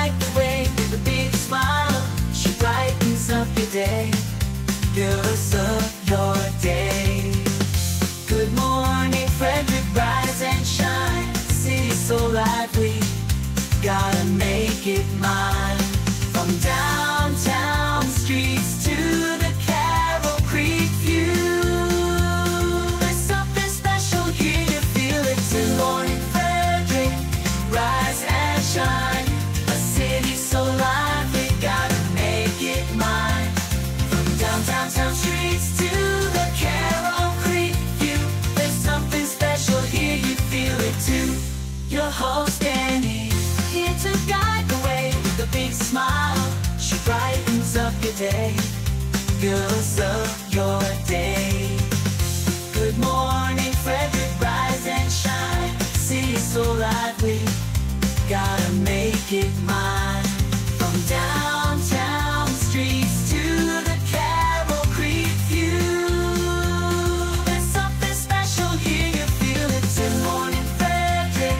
guide the way with a big smile. She brightens up your day, fills up your day. Good morning, Frederick, rise and shine. City so lively, gotta make it mine. From downtown streets to the Carroll Creek view, there's something special here, you feel it too. Good morning, Frederick, rise and shine. A city so lively, gotta make it mine. From downtown streets to the Carroll Creek view, there's something special here, you feel it too. Your host Dani, here to guide the way with a big smile. She brightens up your day, fills up your day. Good morning, Frederick, rise and shine. City so lively, gotta make it mine. From downtown streets to the Carroll Creek view, there's something special here, you feel it too. Good morning, Frederick,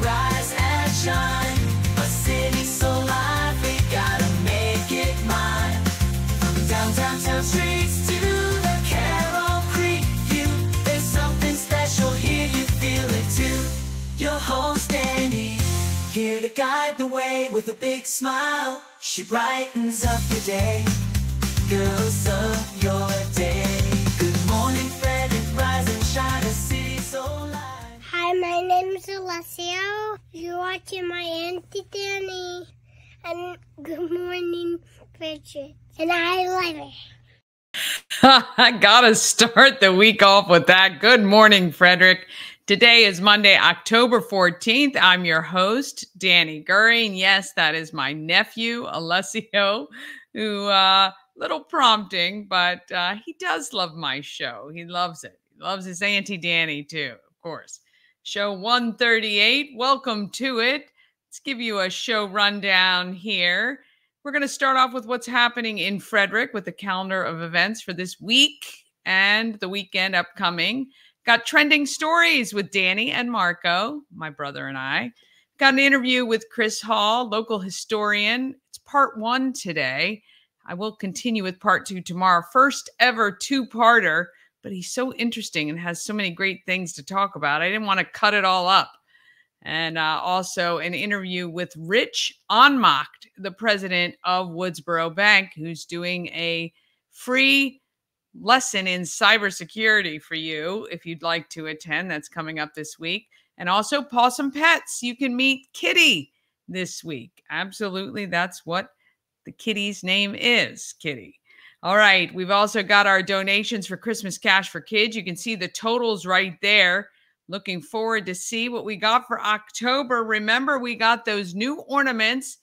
rise and shine. A city so lively, gotta make it mine. From downtown streets to the Carroll Creek view, there's something special here, you feel it too. Your host Dani, here to guide the way with a big smile. She brightens up your day, fills up your day. Good morning, Frederick, rise and shine. A city so light. Hi, my name's Alessio. You're watching my Auntie Dani. And good morning, Frederick. And I love it. I gotta start the week off with that. Good morning, Frederick. Today is Monday, October 14th. I'm your host, Dani Gurry. And yes, that is my nephew, Alessio, who, little prompting, but he does love my show. He loves it. He loves his Auntie Dani too, of course. Show 138, welcome to it. Let's give you a show rundown here. We're going to start off with what's happening in Frederick with the calendar of events for this week and the weekend upcoming. Got trending stories with Dani and Marco, my brother and I. Got an interview with Chris Haugh, local historian. It's part 1 today. I will continue with part 2 tomorrow. First ever 2-parter, but he's so interesting and has so many great things to talk about. I didn't want to cut it all up. And also an interview with Rich Ohnmacht, the president of Woodsboro Bank, who's doing a free lesson in cybersecurity for you if you'd like to attend. That's coming up this week. And also Possum Pets. You can meet Kitty this week. Absolutely. That's what the kitty's name is, Kitty. All right. We've also got our donations for Christmas Cash for Kids. You can see the totals right there. Looking forward to see what we got for October. Remember, we got those new ornaments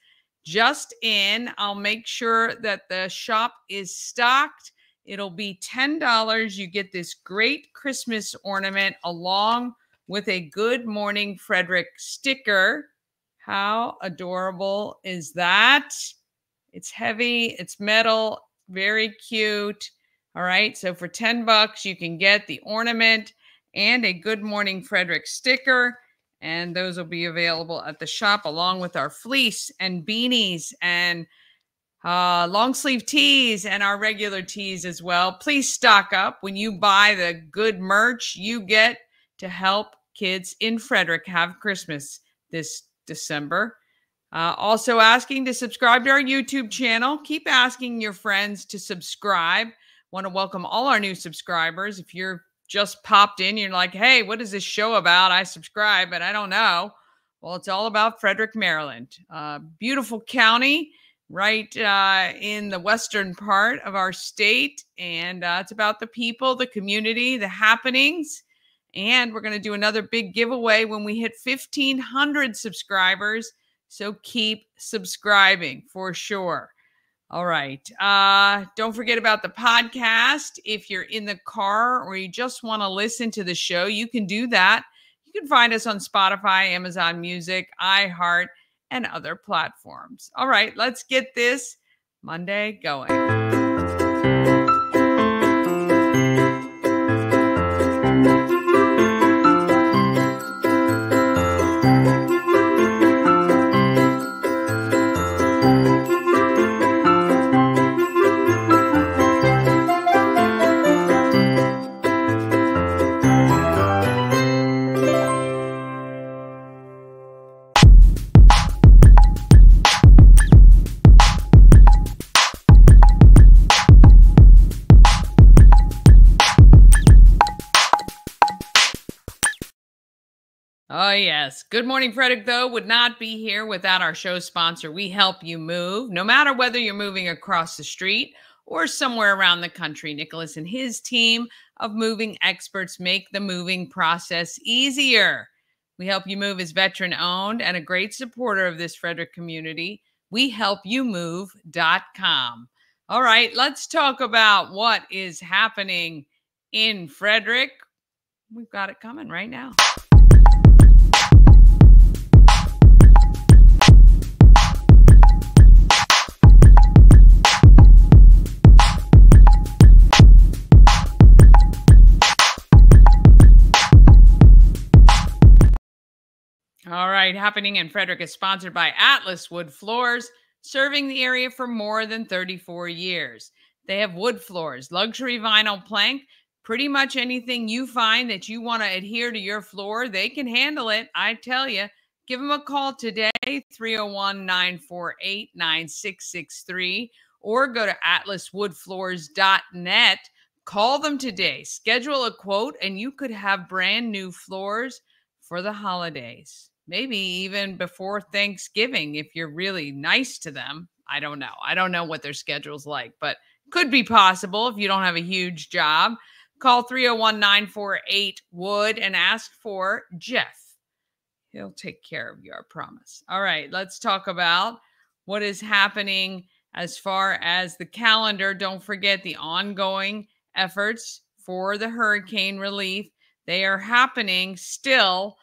just in. I'll make sure that the shop is stocked. It'll be $10. You get this great Christmas ornament along with a Good Morning Frederick sticker. How adorable is that? It's heavy, it's metal, very cute. All right, so for $10, you can get the ornament and a Good Morning Frederick sticker. And those will be available at the shop along with our fleece and beanies and long sleeve tees and our regular tees as well. Please stock up. When you buy the good merch, you get to help kids in Frederick have Christmas this December. Also asking to subscribe to our YouTube channel. Keep asking your friends to subscribe. Want to welcome all our new subscribers. If you're just popped in, you're like, hey, what is this show about? I subscribe, but I don't know. Well, it's all about Frederick, Maryland. Beautiful county. Right in the western part of our state. And it's about the people, the community, the happenings. And we're going to do another big giveaway when we hit 1,500 subscribers. So keep subscribing for sure. All right. Don't forget about the podcast. If you're in the car or you just want to listen to the show, you can do that. You can find us on Spotify, Amazon Music, iHeart, and other platforms. All right, let's get this Monday going. Yes. Good Morning Frederick, though, would not be here without our show sponsor. We help you move, no matter whether you're moving across the street or somewhere around the country. Nicholas and his team of moving experts make the moving process easier. We Help You Move is veteran-owned and a great supporter of this Frederick community. WeHelpYouMove.com. All right, let's talk about what is happening in Frederick. We've got it coming right now. All right, happening in Frederick is sponsored by Atlas Wood Floors, serving the area for more than 34 years. They have wood floors, luxury vinyl plank, pretty much anything you find that you want to adhere to your floor, they can handle it. I tell you, give them a call today, 301-948-9663, or go to atlaswoodfloors.net. Call them today, schedule a quote, and you could have brand new floors for the holidays. Maybe even before Thanksgiving, if you're really nice to them. I don't know. I don't know what their schedule's like, but could be possible if you don't have a huge job. Call 301-948-WOOD and ask for Jeff. He'll take care of you, I promise. All right, let's talk about what is happening as far as the calendar. Don't forget the ongoing efforts for the hurricane relief. They are happening still.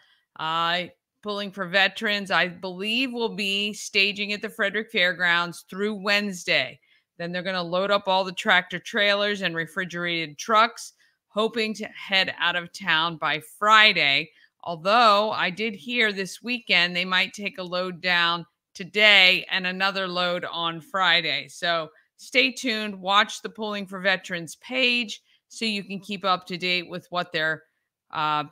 Pulling for Veterans, I believe, will be staging at the Frederick Fairgrounds through Wednesday. Then they're going to load up all the tractor trailers and refrigerated trucks, hoping to head out of town by Friday. Although I did hear this weekend they might take a load down today and another load on Friday. So stay tuned. Watch the Pulling for Veterans page so you can keep up to date with what they're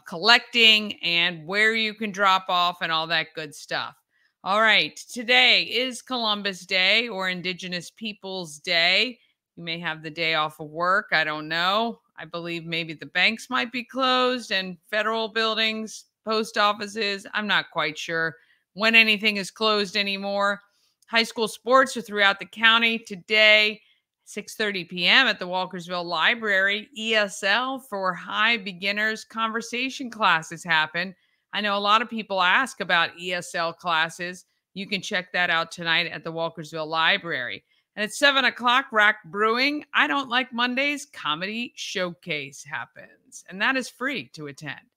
collecting and where you can drop off and all that good stuff. All right, today is Columbus Day or Indigenous Peoples Day. You may have the day off of work. I don't know. I believe maybe the banks might be closed and federal buildings, post offices. I'm not quite sure when anything is closed anymore. High school sports are throughout the county today. 6:30 p.m. at the Walkersville Library. ESL for high beginners conversation classes happen. I know a lot of people ask about ESL classes. You can check that out tonight at the Walkersville Library. And at 7 o'clock, Rack Brewing, I Don't Like Mondays Comedy Showcase happens. And that is free to attend.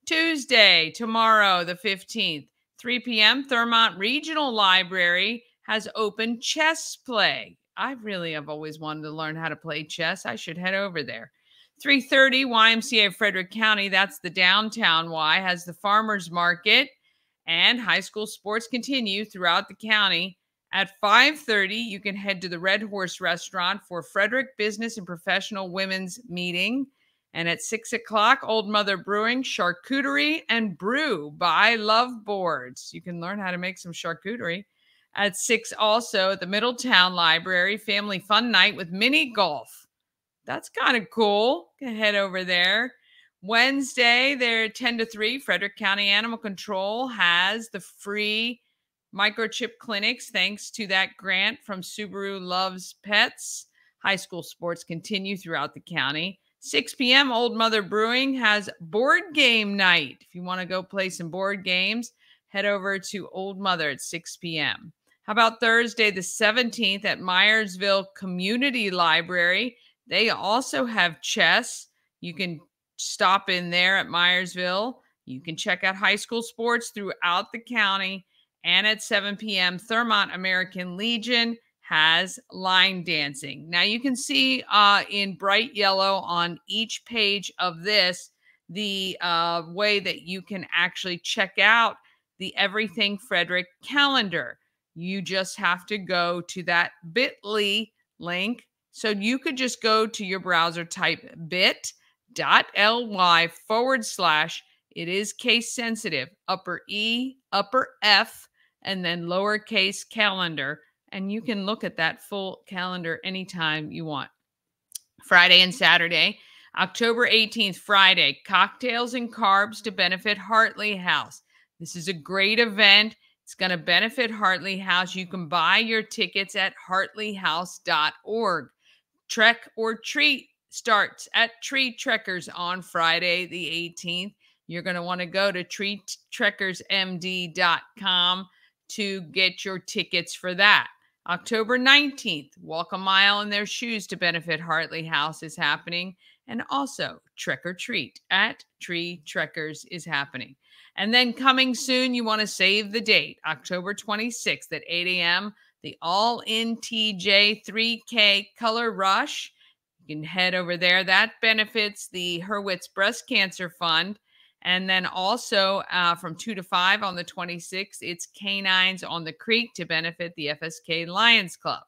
Tuesday, tomorrow, the 15th, 3 p.m., Thurmont Regional Library has open chess play. I really have always wanted to learn how to play chess. I should head over there. 3:30, YMCA Frederick County, that's the downtown Y, has the farmers market, and high school sports continue throughout the county. At 5:30, you can head to the Red Horse Restaurant for Frederick Business and Professional Women's Meeting. And at 6 o'clock, Old Mother Brewing, charcuterie and brew by Love Boards. You can learn how to make some charcuterie. At 6 also, at the Middletown Library, Family Fun Night with mini golf. That's kind of cool. You can head over there. Wednesday, they're 10 to 3. Frederick County Animal Control has the free microchip clinics thanks to that grant from Subaru Loves Pets. High school sports continue throughout the county. 6 p.m., Old Mother Brewing has board game night. If you want to go play some board games, head over to Old Mother at 6 p.m. How about Thursday, the 17th at Myersville Community Library? They also have chess. You can stop in there at Myersville. You can check out high school sports throughout the county. And at 7 p.m., Thurmont American Legion has line dancing. Now you can see in bright yellow on each page of this the way that you can actually check out the Everything Frederick calendar. You just have to go to that bit.ly link. So you could just go to your browser, type bit.ly/, it is case sensitive, upper E, upper F, and then lowercase calendar. And you can look at that full calendar anytime you want. Friday and Saturday, October 18th, Friday, cocktails and carbs to benefit Hartley House. This is a great event. It's going to benefit Hartley House. You can buy your tickets at hartleyhouse.org. Trek or Treat starts at Tree Trekkers on Friday, the 18th. You're going to want to go to treettrekkersmd.com to get your tickets for that. October 19th, Walk a Mile in Their Shoes to benefit Hartley House is happening. And also, Trek or Treat at Tree Trekkers is happening. And then coming soon, you want to save the date, October 26th at 8 a.m., the All-In TJ 3K Color Rush. You can head over there. That benefits the Hurwitz Breast Cancer Fund. And then also from 2 to 5 on the 26th, it's Canines on the Creek to benefit the FSK Lions Club.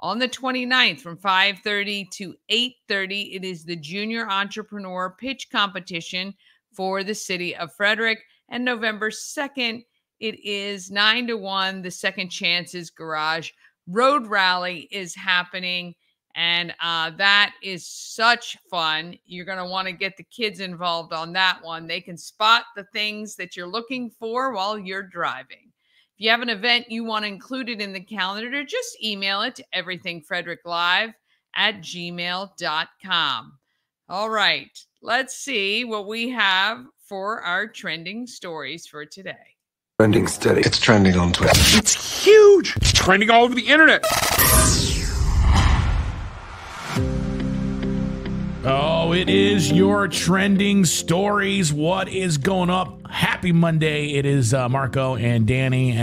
On the 29th, from 5:30 to 8:30, it is the Junior Entrepreneur Pitch Competition for the city of Frederick. And November 2nd, it is 9 to 1, the Second Chances Garage Road Rally is happening. And that is such fun. You're going to want to get the kids involved on that one. They can spot the things that you're looking for while you're driving. If you have an event you want included in the calendar, just email it to everythingfredericklive@gmail.com. All right, let's see what we have for our trending stories for today. Trending steady. It's trending on Twitter. It's huge. It's trending all over the internet. Oh, it is your trending stories. What is going up? Happy Monday. It is Marco and Dani.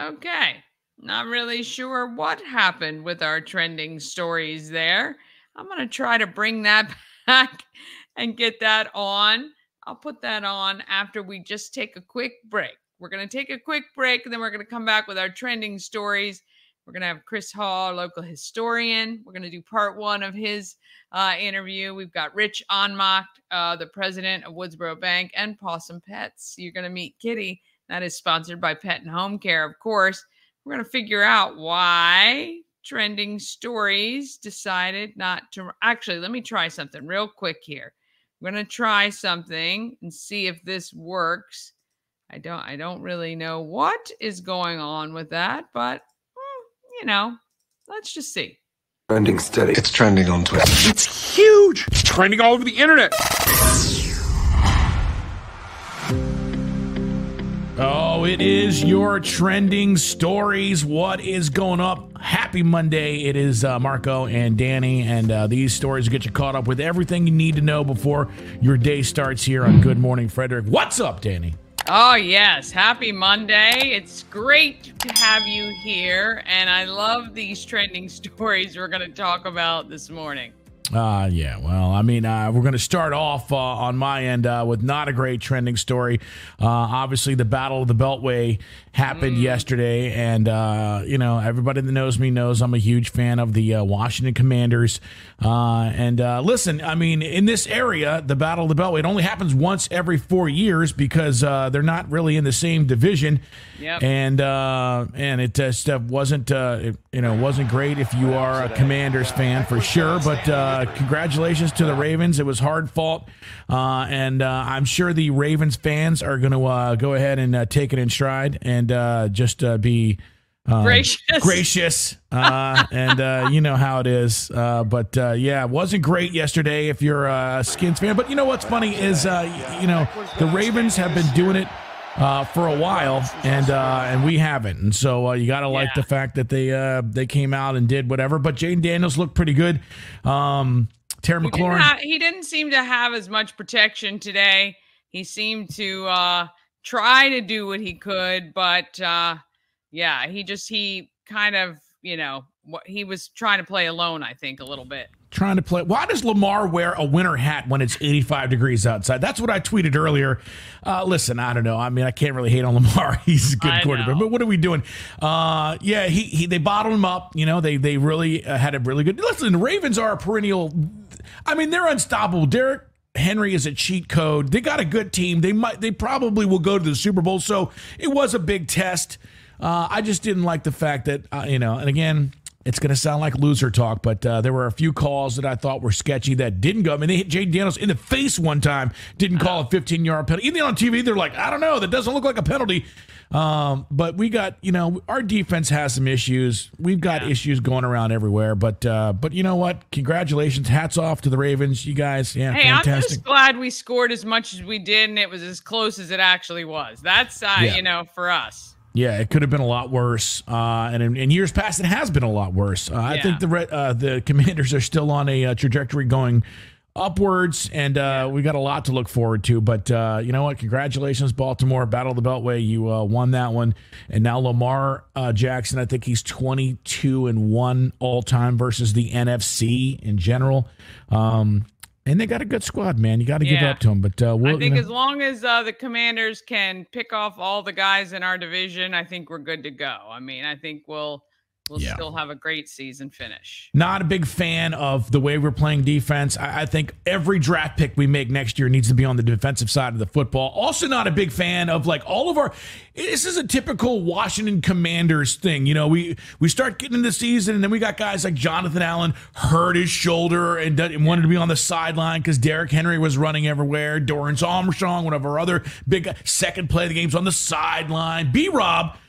Okay, not really sure what happened with our trending stories there. I'm going to try to bring that back and get that on. I'll put that on after we just take a quick break. We're going to take a quick break, and then we're going to come back with our trending stories. We're going to have Chris Haugh, local historian. We're going to do part one of his interview. We've got Rich Ohnmacht, the president of Woodsboro Bank, and Possum Pets. You're going to meet Kitty. That is sponsored by Pet and Home Care, of course. We're going to figure out why trending stories decided not to. Actually, let me try something real quick here. We're going to try something and see if this works. I don't really know what is going on with that, but let's just see. Trending steady. It's trending on Twitter. It's huge. It's trending all over the internet. Oh, it is your trending stories. What is going up? Happy Monday. It is Marco and Dani, and these stories get you caught up with everything you need to know before your day starts here on Good Morning Frederick. What's up, Dani? Oh, yes. Happy Monday. It's great to have you here, and I love these trending stories we're going to talk about this morning. Yeah, well, I mean, we're going to start off on my end with not a great trending story. Obviously, the Battle of the Beltway happened yesterday, and, everybody that knows me knows I'm a huge fan of the Washington Commanders. Listen, I mean, in this area, the Battle of the Beltway, it only happens once every 4 years because they're not really in the same division. Yep. And it just wasn't great if you are a Commanders fan for sure, but congratulations to the Ravens. It was hard fought, and I'm sure the Ravens fans are going to go ahead and take it in stride and just be gracious. And you know how it is. Yeah, it wasn't great yesterday if you're a Skins fan. But you know what's funny is, the Ravens have been doing it for a while, and we haven't. And so you got to like the fact that they came out and did whatever. But Jaden Daniels looked pretty good. Terry McLaurin. He didn't seem to have as much protection today. He seemed to try to do what he could, but he kind of, he was trying to play alone, I think, a little bit. Trying to play. Why does Lamar wear a winter hat when it's 85 degrees outside? That's what I tweeted earlier. Listen, I don't know. I mean, I can't really hate on Lamar. He's a good quarterback. But what are we doing? They bottled him up. They really had a really good. Listen, the Ravens are a perennial. I mean, they're unstoppable. Derrick Henry is a cheat code. They got a good team. They probably will go to the Super Bowl. So it was a big test. I just didn't like the fact that and again, It's going to sound like loser talk, but there were a few calls that I thought were sketchy that didn't go. I mean, they hit Jay Daniels in the face one time, didn't call a 15-yard penalty. Even on TV, they're like, I don't know, that doesn't look like a penalty. But we got, our defense has some issues. We've got issues going around everywhere. But you know what? Congratulations. Hats off to the Ravens. You guys, hey, fantastic. I'm just glad we scored as much as we did, and it was as close as it actually was. That's, for us. Yeah, it could have been a lot worse. And in years past, it has been a lot worse. I think the Commanders are still on a trajectory going upwards, and we got a lot to look forward to. But you know what? Congratulations, Baltimore. Battle of the Beltway. You won that one. And now Lamar Jackson, I think he's 22-1 all-time versus the NFC in general. And they got a good squad, man. You got to give it up to them. But I think as long as the Commanders can pick off all the guys in our division, I think we're good to go. I mean, I think we'll still have a great season finish. Not a big fan of the way we're playing defense. I think every draft pick we make next year needs to be on the defensive side of the football. Also not a big fan of all of our – this is a typical Washington Commanders thing. We start getting into the season, and then we got guys like Jonathan Allen hurt his shoulder and wanted to be on the sideline because Derrick Henry was running everywhere. Dorrance Armstrong, one of our other big second play of the game's on the sideline. B-Rob –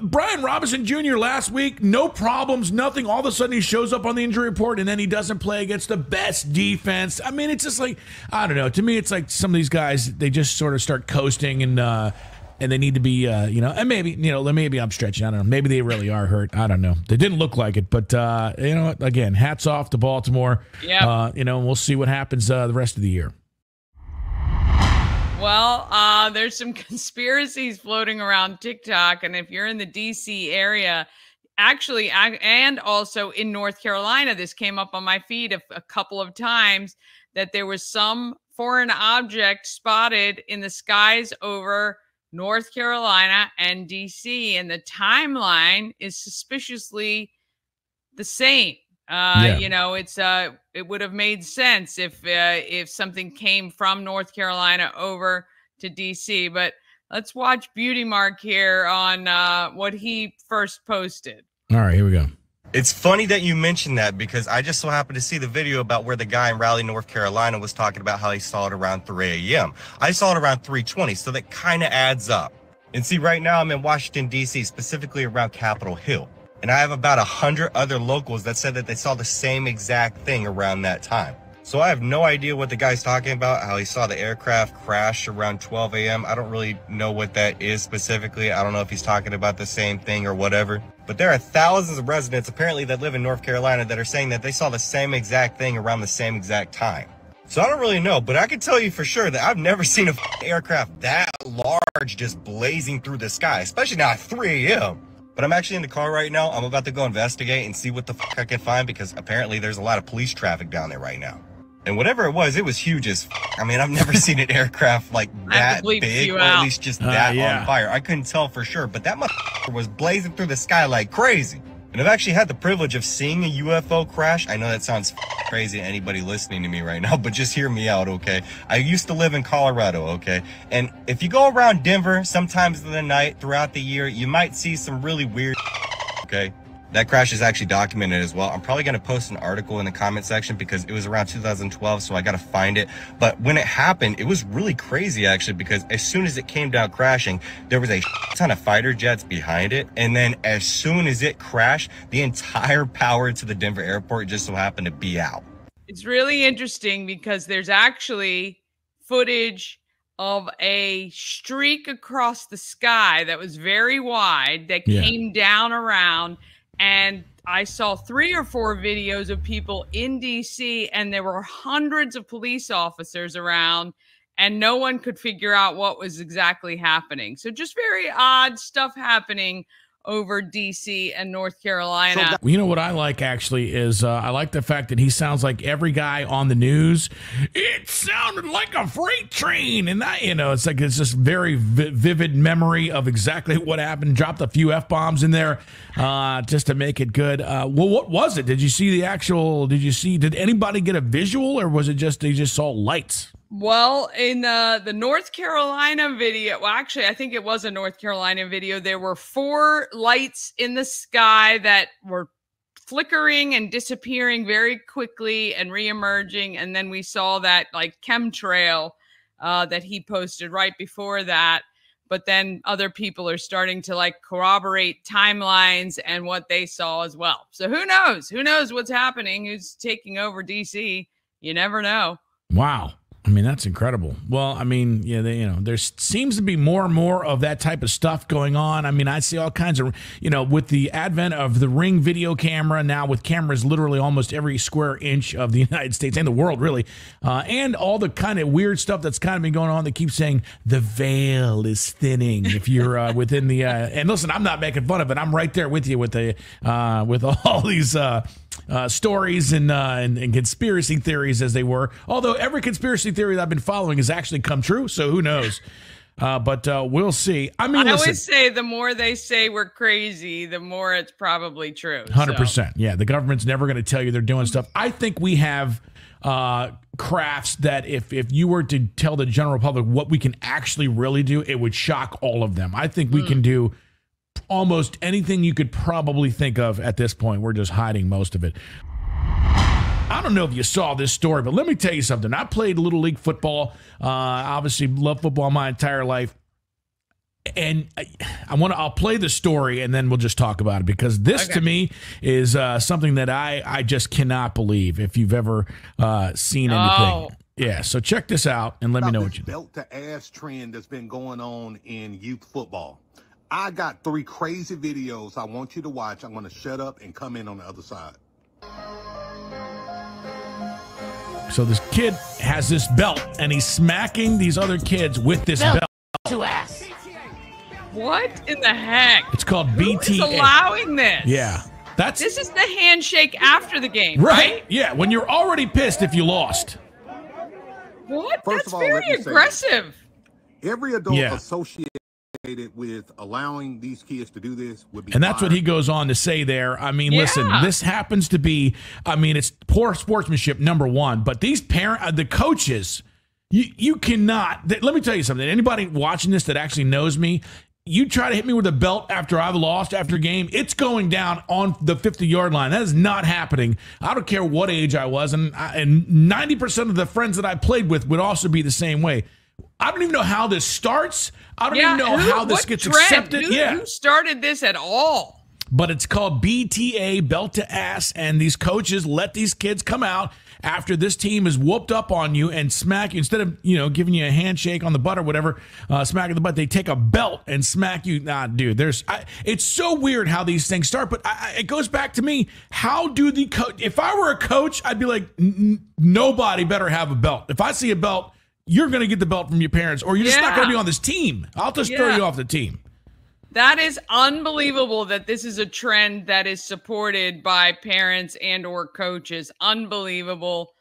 Brian Robinson Jr. last week, no problems, nothing. All of a sudden he shows up on the injury report and then he doesn't play against the best defense. I mean, it's just I don't know. To me, it's like some of these guys, they just sort of start coasting and they need to be, and maybe I'm stretching. I don't know. Maybe they really are hurt. I don't know. They didn't look like it, but again, hats off to Baltimore. Yeah. We'll see what happens the rest of the year. Well, there's some conspiracies floating around TikTok, and if you're in the D.C. area, actually, and also in North Carolina, this came up on my feed a couple of times, that there was some foreign object spotted in the skies over North Carolina and D.C., and the timeline is suspiciously the same. It would have made sense if something came from North Carolina over to DC. But let's watch Beauty Mark here on what he first posted. All right, here we go. It's funny that you mentioned that because I just so happened to see the video about where the guy in Raleigh, North Carolina was talking about how he saw it around 3 a.m. I saw it around 3:20, so that kind of adds up. And see, right now I'm in Washington, D.C., specifically around Capitol Hill. And I have about 100 other locals that said that they saw the same exact thing around that time. So I have no idea what the guy's talking about, how he saw the aircraft crash around 12 a.m. I don't really know what that is specifically. I don't know if he's talking about the same thing or whatever. But there are thousands of residents apparently that live in North Carolina that are saying that they saw the same exact thing around the same exact time. So I don't really know, but I can tell you for sure that I've never seen an aircraft that large just blazing through the sky, especially now at 3 a.m. But I'm actually in the car right now. I'm about to go investigate and see what the fuck I can find because apparently there's a lot of police traffic down there right now. And whatever it was huge as fuck. I mean, I've never seen an aircraft like that big or at least just that on fire. I couldn't tell for sure, but that motherfucker was blazing through the sky like crazy. And I've actually had the privilege of seeing a UFO crash. I know that sounds crazy to anybody listening to me right now, but just hear me out, okay? I used to live in Colorado, okay? And if you go around Denver, sometimes in the night, throughout the year, you might see some really weird, okay? That crash is actually documented as well. I'm probably going to post an article in the comment section because it was around 2012, so I got to find it. But when it happened, it was really crazy, actually, because as soon as it came down crashing, there was a ton of fighter jets behind it. And then as soon as it crashed, the entire power to the Denver airport just so happened to be out. It's really interesting because there's actually footage of a streak across the sky that was very wide that came down around. And I saw 3 or 4 videos of people in DC, and there were hundreds of police officers around, and no one could figure out what was exactly happening. So just very odd stuff happening over DC and North Carolina. You know what I like actually is I like the fact that he sounds like every guy on the news. It sounded like a freight train, and that it's like it's just very vivid memory of exactly what happened. Dropped a few F-bombs in there just to make it good. Well, what was it? Did you see the actual? Did anybody get a visual, or was it just they just saw lights? Well, in the North Carolina video, well, actually, I think it was a North Carolina video. There were 4 lights in the sky that were flickering and disappearing very quickly and reemerging. And then we saw that like chemtrail that he posted right before that. But then other people are starting to like corroborate timelines and what they saw as well. So who knows? Who knows what's happening? Who's taking over DC? You never know. Wow. I mean, that's incredible. Well, I mean, yeah, there seems to be more and more of that type of stuff going on. I mean, I see all kinds of, with the advent of the Ring video camera, now with cameras literally almost every square inch of the United States and the world, really, and all the kind of weird stuff that's kind of been going on that keeps saying the veil is thinning if you're within the, and listen, I'm not making fun of it. I'm right there with you with all these stories and conspiracy theories as they were. Although every conspiracy theory that I've been following has actually come true, so who knows? But we'll see. I mean, I listen, always say the more they say we're crazy, the more it's probably true. 100%. Yeah, the government's never going to tell you they're doing stuff. I think we have crafts that if you were to tell the general public what we can actually really do, it would shock all of them. I think we can do almost anything you could probably think of at this point. We're just hiding most of it. I don't know if you saw this story, but let me tell you something. I played Little League football. Obviously, loved football my entire life. And I'll play the story, and then we'll just talk about it, because this to me is something that I just cannot believe if you've ever seen anything. Yeah, so check this out, and let me know what you think. Belt to ass trend that's been going on in youth football. I got 3 crazy videos I want you to watch. I'm going to shut up and come in on the other side. So this kid has this belt, and he's smacking these other kids with this belt. To ass. What in the heck? It's called BTA. Who's allowing this? Yeah. This is the handshake after the game, right? Yeah, when you're already pissed if you lost. What? First That's of all, very aggressive. Every adult associated with allowing these kids to do this would be And that's what he goes on to say there. I mean, listen, this happens to be, I mean, it's poor sportsmanship, number one, but these the coaches, you cannot, let me tell you something. Anybody watching this that actually knows me, you try to hit me with a belt after I've lost after a game, it's going down on the 50-yard line. That is not happening. I don't care what age I was, and 90% of the friends that I played with would also be the same way. I don't even know how this starts. I don't even know how this gets accepted. Who started this at all? But it's called BTA, belt to ass, and these coaches let these kids come out after this team is whooped up on you and smack you. Instead of, giving you a handshake on the butt or whatever, smacking the butt, they take a belt and smack you. Nah, dude, it's so weird how these things start, but it goes back to me. How do the coach, if I were a coach, I'd be like, nobody better have a belt. If I see a belt, you're going to get the belt from your parents, or you're just not going to be on this team. I'll just throw you off the team. That is unbelievable that this is a trend that is supported by parents and or coaches. Unbelievable,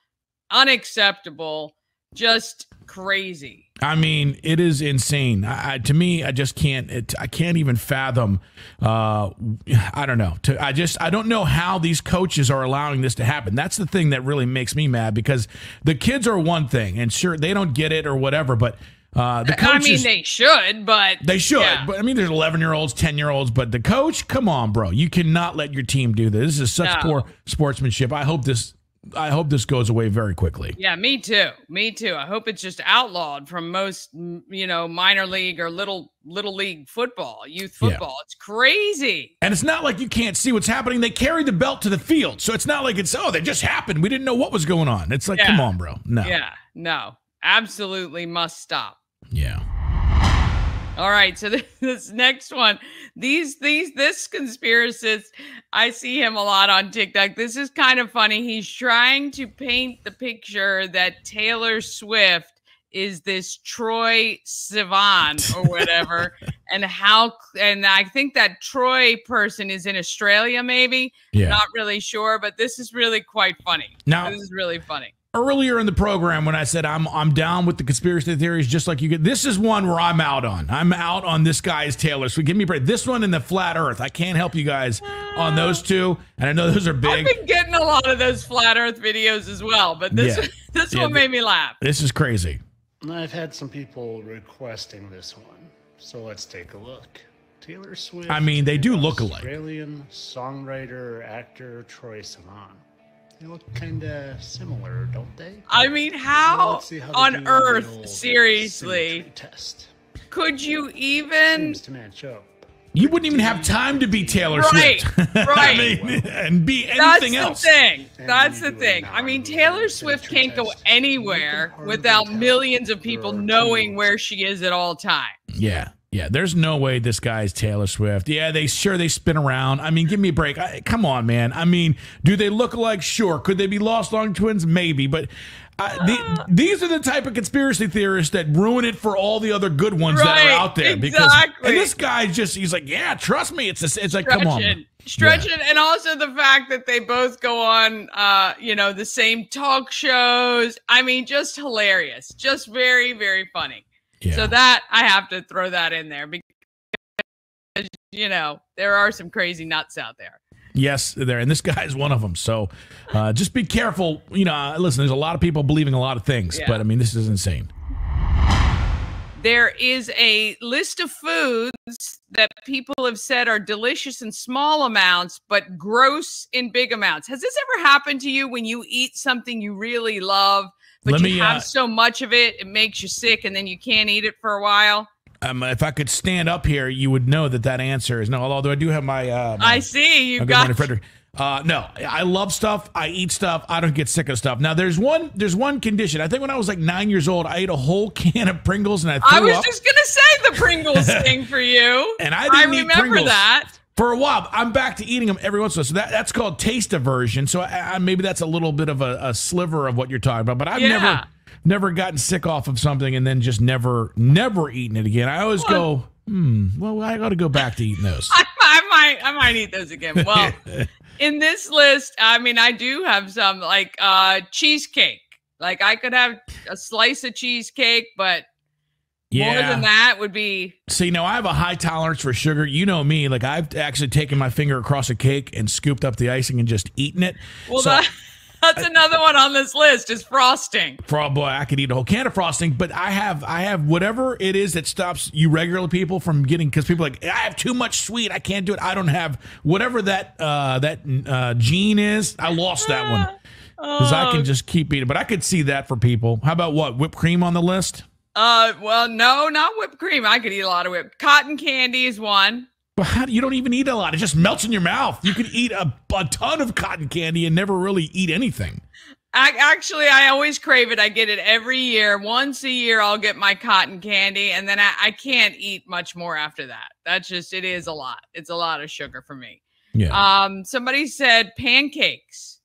unacceptable, just crazy. I mean, it is insane. To me, I just can't. I can't even fathom. I don't know. I don't know how these coaches are allowing this to happen. That's the thing that really makes me mad, because the kids are one thing, and sure, they don't get it or whatever, but the coaches. I mean, they should, but they should. Yeah. But I mean, there's 11-year-olds, 10-year-olds, but the coach, come on, bro, you cannot let your team do this. This is such poor sportsmanship. I hope this goes away very quickly. Yeah, me too. Me too. I hope it's just outlawed from most, minor league or little league football, youth football. Yeah. It's crazy. And it's not like you can't see what's happening. They carry the belt to the field. So it's not like that just happened. We didn't know what was going on. It's like, come on, bro. No. Yeah, no. Absolutely must stop. Yeah. All right, so this next one, this conspiracist, I see him a lot on TikTok. This is kind of funny. He's trying to paint the picture that Taylor Swift is this Troy Sivan or whatever, and I think that Troy person is in Australia, maybe. Yeah. Not really sure, but this is really quite funny. Now, this is really funny. Earlier in the program, when I said I'm down with the conspiracy theories, just like you get, this is one where I'm out on. I'm out on this guy's Taylor. So give me a break. This one and the flat Earth. I can't help you guys on those two, and I know those are big. I've been getting a lot of those flat Earth videos as well, but this one made me laugh. This is crazy. I've had some people requesting this one, so let's take a look. Taylor Swift. I mean, they do and look alike. Australian songwriter, actor Troye Sivan. They look kind of similar, don't they? I mean, Well, how let's see how they do on the earth, old seriously, symmetry test. could you even? Seems to match up. You wouldn't even have time to be Taylor Right, Swift. right. I mean, and be anything else. That's the thing. I mean, Taylor Swift can't go anywhere without millions of people knowing where she is at all times. Yeah. Yeah, there's no way this guy's Taylor Swift. Yeah, they spin around. I mean, give me a break. Come on, man. I mean, do they look alike? Sure. Could they be Lost Long twins? Maybe. But these are the type of conspiracy theorists that ruin it for all the other good ones that are out there. Exactly. And this guy he's like, yeah, trust me. It's like, come on. Stretch it. And also the fact that they both go on, the same talk shows. I mean, just hilarious. Just very, very funny. Yeah. So that I have to throw that in there because, there are some crazy nuts out there. Yes, there. And this guy's one of them. So just be careful. Listen, there's a lot of people believing a lot of things, but I mean, this is insane. There is a list of foods that people have said are delicious in small amounts, but gross in big amounts. Has this ever happened to you when you eat something you really love, but you have so much of it, it makes you sick, and then you can't eat it for a while? If I could stand up here, you would know that answer is no. Although I do have my I see you Good got Morning Frederick. No, I love stuff. I eat stuff. I don't get sick of stuff. Now, there's one condition. I think when I was like 9 years old, I ate a whole can of Pringles and I threw up. I was just gonna say the Pringles thing for you, and I didn't eat Pringles that. For a while. I'm back to eating them every once in a while. So that's called taste aversion. So maybe that's a little bit of a sliver of what you're talking about. But I've never gotten sick off of something and then just never eaten it again. I always go, well, I got to go back to eating those. I might eat those again. Well, in this list, I mean, I do have some like cheesecake. Like I could have a slice of cheesecake, but more than that would be. See, now I have a high tolerance for sugar. You know me. Like I've actually taken my finger across a cake and scooped up the icing and just eaten it. Well, that's another one on this list is frosting. Boy, I could eat a whole can of frosting, but I have whatever it is that stops you regular people from getting, because people are like, I have too much sweet, I can't do it. I don't have whatever that gene is. I lost that one because I can just keep eating. But I could see that for people. How about what, whipped cream on the list? Well, no, not whipped cream. I could eat a lot of whipped. Cotton candy is one. But you don't even eat a lot. It just melts in your mouth. You could eat a ton of cotton candy and never really eat anything. I always crave it. I get it every year. Once a year, I'll get my cotton candy, and then I can't eat much more after that. It is a lot. It's a lot of sugar for me. Yeah. Somebody said pancakes.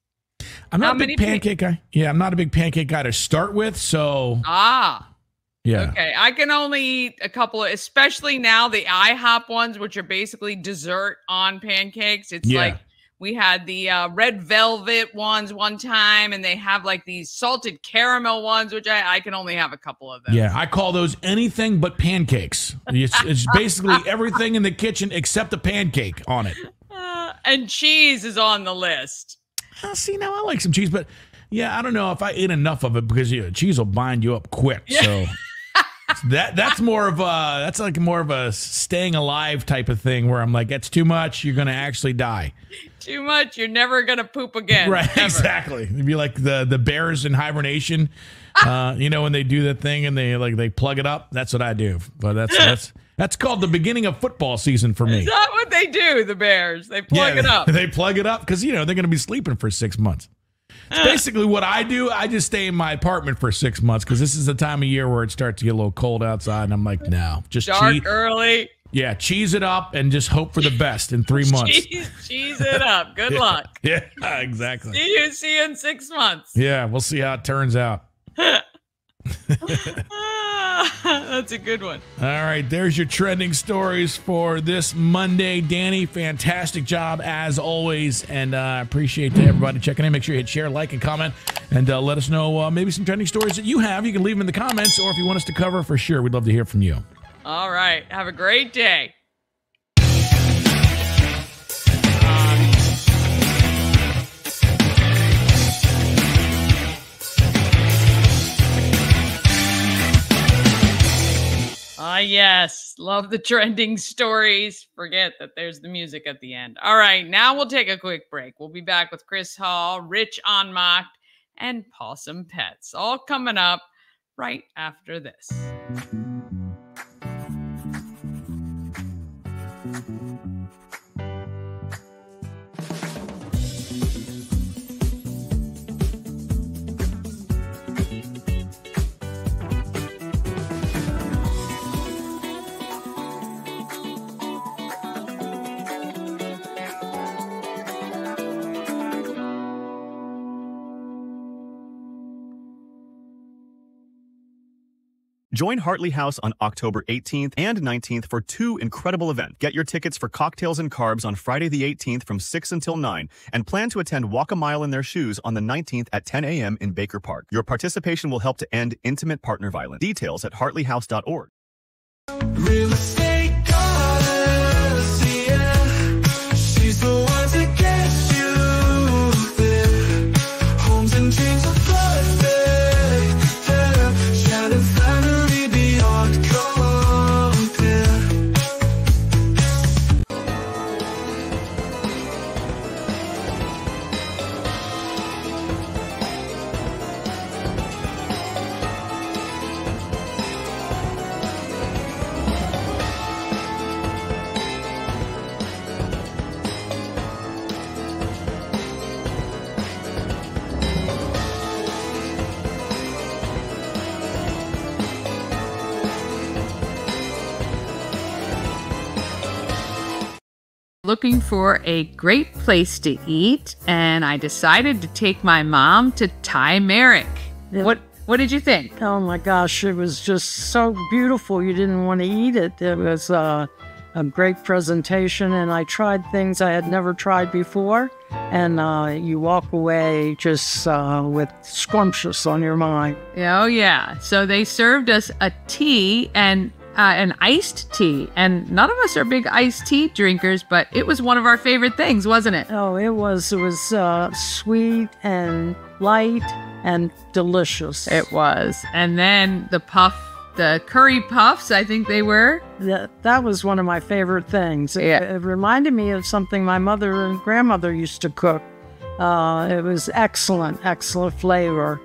I'm not a big pancake guy. Yeah, I'm not a big pancake guy to start with. So. Yeah. Okay. I can only eat a couple of, especially now the IHOP ones, which are basically dessert on pancakes. It's like we had the red velvet ones one time, and they have like these salted caramel ones, which I can only have a couple of them. Yeah. I call those anything but pancakes. It's basically everything in the kitchen except the pancake on it. And cheese is on the list. See, now I like some cheese, but yeah, I don't know if I ate enough of it because cheese will bind you up quick. Yeah. So. That's more of a staying alive type of thing where I'm like, that's too much. You're going to actually die. Too much. You're never going to poop again. Right. Ever. Exactly. It'd be like the bears in hibernation, when they do that thing and they plug it up. That's what I do. But that's called the beginning of football season for me. Is that what they do? The Bears, they plug it up. They plug it up because, they're going to be sleeping for 6 months. It's basically what I do. I just stay in my apartment for 6 months because this is the time of year where it starts to get a little cold outside. And I'm like, no, just dark early. Yeah, cheese it up and just hope for the best in 3 months. Cheese it up. Good luck. Yeah, exactly. See you in 6 months. Yeah, we'll see how it turns out. That's a good one. All right, there's your trending stories for this Monday. Dani, fantastic job as always, and I appreciate everybody checking in. Make sure you hit share, like, and comment, and let us know maybe some trending stories that you have. You can leave them in the comments, or if you want us to cover, for sure, we'd love to hear from you. All right, have a great day. Yes, love the trending stories. Forget that there's the music at the end. All right, now we'll take a quick break. We'll be back with Chris Haugh, Rich Ohnmacht, and Possum Pets, all coming up right after this. Join Hartley House on October 18th and 19th for 2 incredible events. Get your tickets for Cocktails and Carbs on Friday the 18th from 6 until 9 and plan to attend Walk a Mile in Their Shoes on the 19th at 10 a.m. in Baker Park. Your participation will help to end intimate partner violence. Details at hartleyhouse.org. Real estate goddess, yeah. She's the one to get you there. Homes and dreams are perfect, yeah. Shannon family beyond compare. Looking for a great place to eat, and I decided to take my mom to Thai Merrick. Yeah. What did you think? Oh my gosh, it was just so beautiful. You didn't want to eat it. It was a great presentation, and I tried things I had never tried before. And you walk away just with scrumptious on your mind. Oh yeah. So they served us a tea and an iced tea, and none of us are big iced tea drinkers, but it was one of our favorite things, wasn't it? Oh, it was sweet and light and delicious. It was. And then the curry puffs, I think they were. That was one of my favorite things. Yeah. It reminded me of something my mother and grandmother used to cook. It was excellent flavor.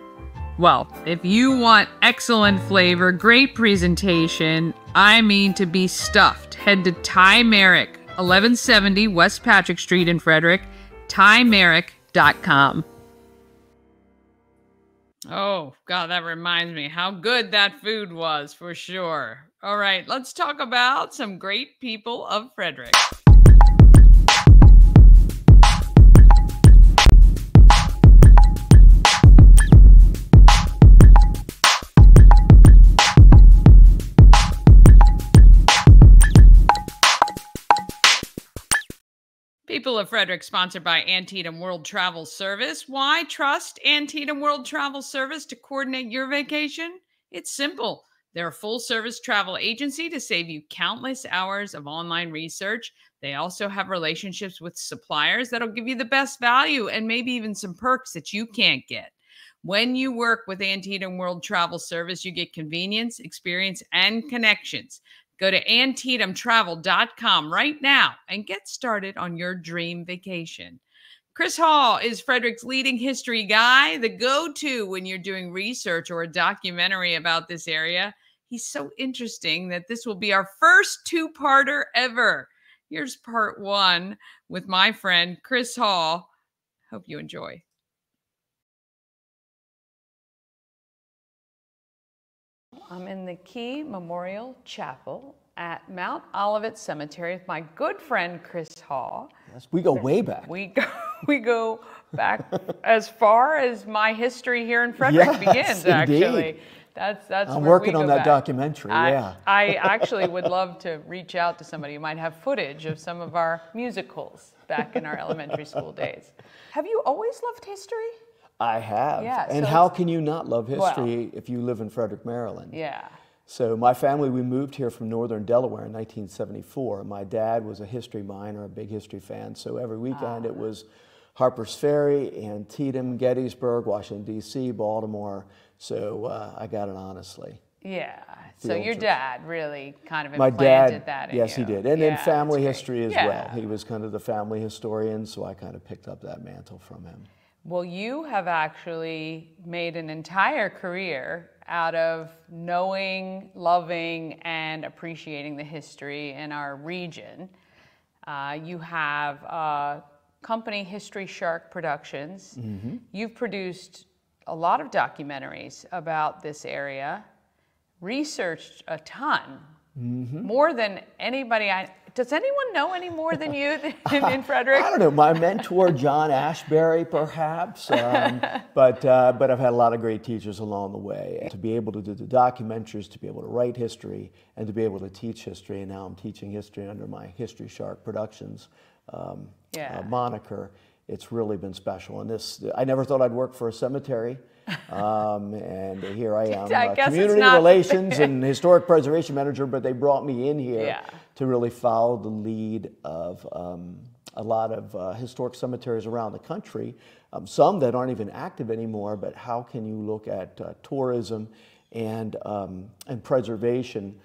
Well, if you want excellent flavor, great presentation, I mean to be stuffed, head to Thai Merrick, 1170 West Patrick Street in Frederick, thaimerrick.com. Oh, God, that reminds me how good that food was, for sure. All right, let's talk about some great people of Frederick. People of Frederick, sponsored by Antietam World Travel Service. Why trust Antietam World Travel Service to coordinate your vacation? It's simple. They're a full-service travel agency to save you countless hours of online research. They also have relationships with suppliers that'll give you the best value and maybe even some perks that you can't get. When you work with Antietam World Travel Service, you get convenience, experience, and connections. Go to AntitamTravel.com right now and get started on your dream vacation. Chris Haugh is Frederick's leading history guy, the go-to when you're doing research or a documentary about this area. He's so interesting that this will be our first two-parter ever. Here's part 1 with my friend Chris Haugh. Hope you enjoy. I'm in the Key Memorial Chapel at Mount Olivet Cemetery with my good friend Chris Haugh. Yes, we go way back. We go back as far as my history here in Frederick begins. Actually, indeed. that's. I'm working on that documentary. I actually would love to reach out to somebody who might have footage of some of our musicals back in our elementary school days. Have you always loved history? I have. Yeah, and so how can you not love history if you live in Frederick, Maryland? Yeah. So my family, we moved here from northern Delaware in 1974. My dad was a history minor, a big history fan. So every weekend it was Harper's Ferry, Antietam, Gettysburg, Washington, D.C., Baltimore. So I got it honestly. Yeah. So your dad really kind of My implanted dad, that in yes, you. he did. And then family that's history as Yeah. well. He was kind of the family historian, so I kind of picked up that mantle from him. Well, you have actually made an entire career out of knowing, loving, and appreciating the history in our region. You have company History Shark Productions. Mm-hmm. You've produced a lot of documentaries about this area, researched a ton, more than anybody. Does anyone know any more than you in Frederick? I don't know. My mentor, John Ashbury, perhaps. But I've had a lot of great teachers along the way. To be able to do the documentaries, to be able to write history, and to be able to teach history. And now I'm teaching history under my History Shark Productions moniker. It's really been special. And I never thought I'd work for a cemetery. And here I am, community relations and historic preservation manager, but they brought me in here to really follow the lead of a lot of historic cemeteries around the country, some that aren't even active anymore, but how can you look at tourism and preservation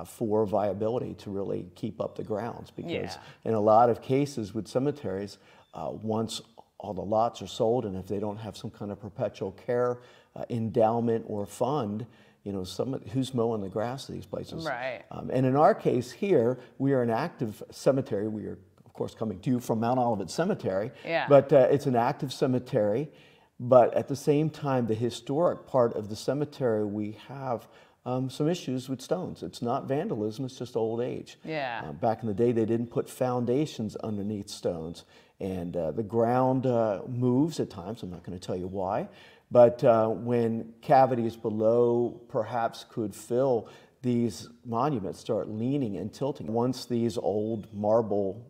for viability to really keep up the grounds? Because in a lot of cases with cemeteries, once all the lots are sold, and if they don't have some kind of perpetual care endowment or fund, who's mowing the grass of these places? Right. And in our case here, we are an active cemetery. We are, of course, coming to you from Mount Olivet Cemetery, but it's an active cemetery. But at the same time, the historic part of the cemetery, we have some issues with stones. It's not vandalism, it's just old age. Back in the day, they didn't put foundations underneath stones. And the ground moves at times. I'm not going to tell you why. But when cavities below perhaps could fill, these monuments start leaning and tilting. Once these old marble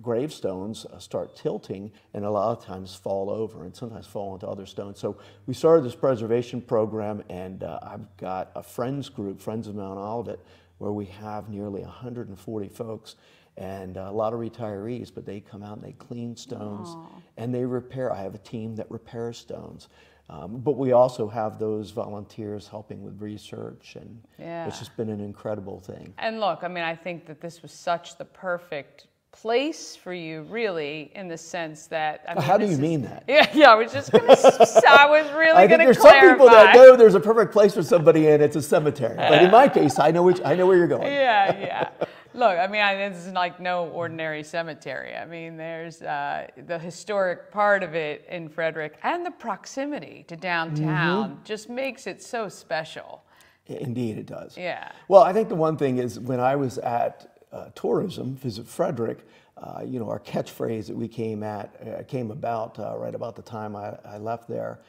gravestones start tilting, and a lot of times fall over and sometimes fall into other stones. So we started this preservation program, and I've got a friends group, Friends of Mount Olivet, where we have nearly 140 folks and a lot of retirees, but they come out and they clean stones and they repair. I have a team that repairs stones. But we also have those volunteers helping with research, and it's just been an incredible thing. And look, I mean, I think that this was such the perfect place for you, really, in the sense that. I mean, how do you mean that? Yeah, I was just going to. I was really going to clarify. There's some people that know there's a perfect place for somebody, and it's a cemetery. But in my case, I know where you're going. Yeah. Look, I mean, this is like no ordinary cemetery. I mean, there's the historic part of it in Frederick, and the proximity to downtown just makes it so special. Indeed, it does. Yeah. Well, I think the one thing is when I was at tourism, Visit Frederick, our catchphrase that we came about right about the time I left there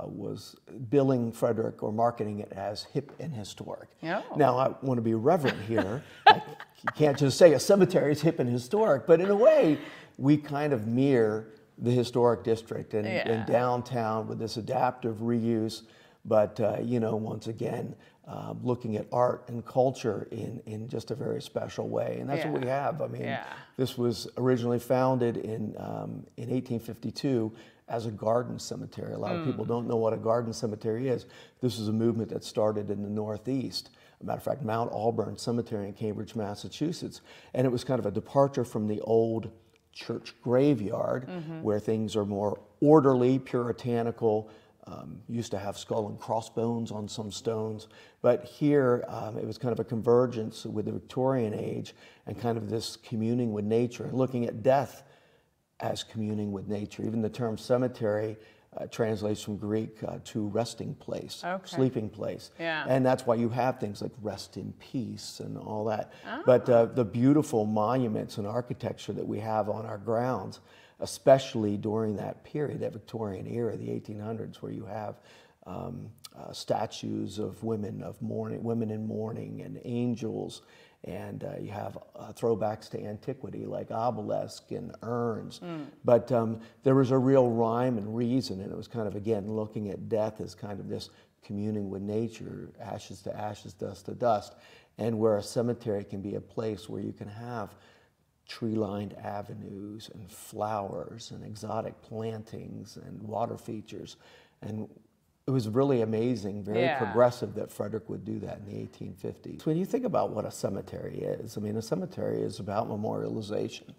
was billing Frederick or marketing it as hip and historic. Now, I want to be reverent here. You can't just say a cemetery is hip and historic, but in a way, we kind of mirror the historic district and downtown with this adaptive reuse. But, once again, looking at art and culture in just a very special way. And that's what we have. I mean, this was originally founded in 1852 as a garden cemetery. A lot of people don't know what a garden cemetery is. This is a movement that started in the Northeast. As a matter of fact, Mount Auburn Cemetery in Cambridge, Massachusetts. And it was kind of a departure from the old church graveyard where things are more orderly, puritanical. Used to have skull and crossbones on some stones, but here it was kind of a convergence with the Victorian age and kind of this communing with nature and looking at death as communing with nature. Even the term cemetery translates from Greek to resting place, sleeping place. And that's why you have things like rest in peace and all that. But the beautiful monuments and architecture that we have on our grounds, especially during that period, that Victorian era, the 1800s, where you have statues of women in mourning and angels, and you have throwbacks to antiquity like obelisk and urns. But there was a real rhyme and reason, and it was kind of, again, looking at death as kind of this communing with nature, ashes to ashes, dust to dust, and where a cemetery can be a place where you can have tree-lined avenues and flowers and exotic plantings and water features. And it was really amazing, very Yeah. progressive that Frederick would do that in the 1850s. When you think about what a cemetery is, I mean, a cemetery is about memorialization.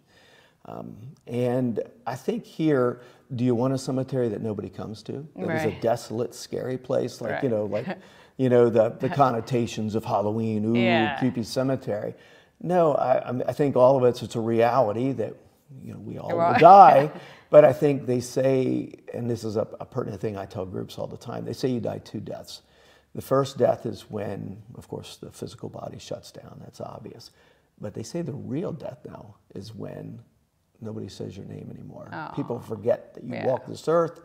And I think here, do you want a cemetery that nobody comes to? That is a Right. desolate, scary place, like, Right. the connotations of Halloween, ooh, Yeah. creepy cemetery. No, I think all of it's a reality that, we all will die. But I think they say, and this is a pertinent thing I tell groups all the time, they say you die 2 deaths. The first death is when, of course, the physical body shuts down. That's obvious. But they say the real death now is when nobody says your name anymore. Oh. People forget that you Yeah. walk this earth.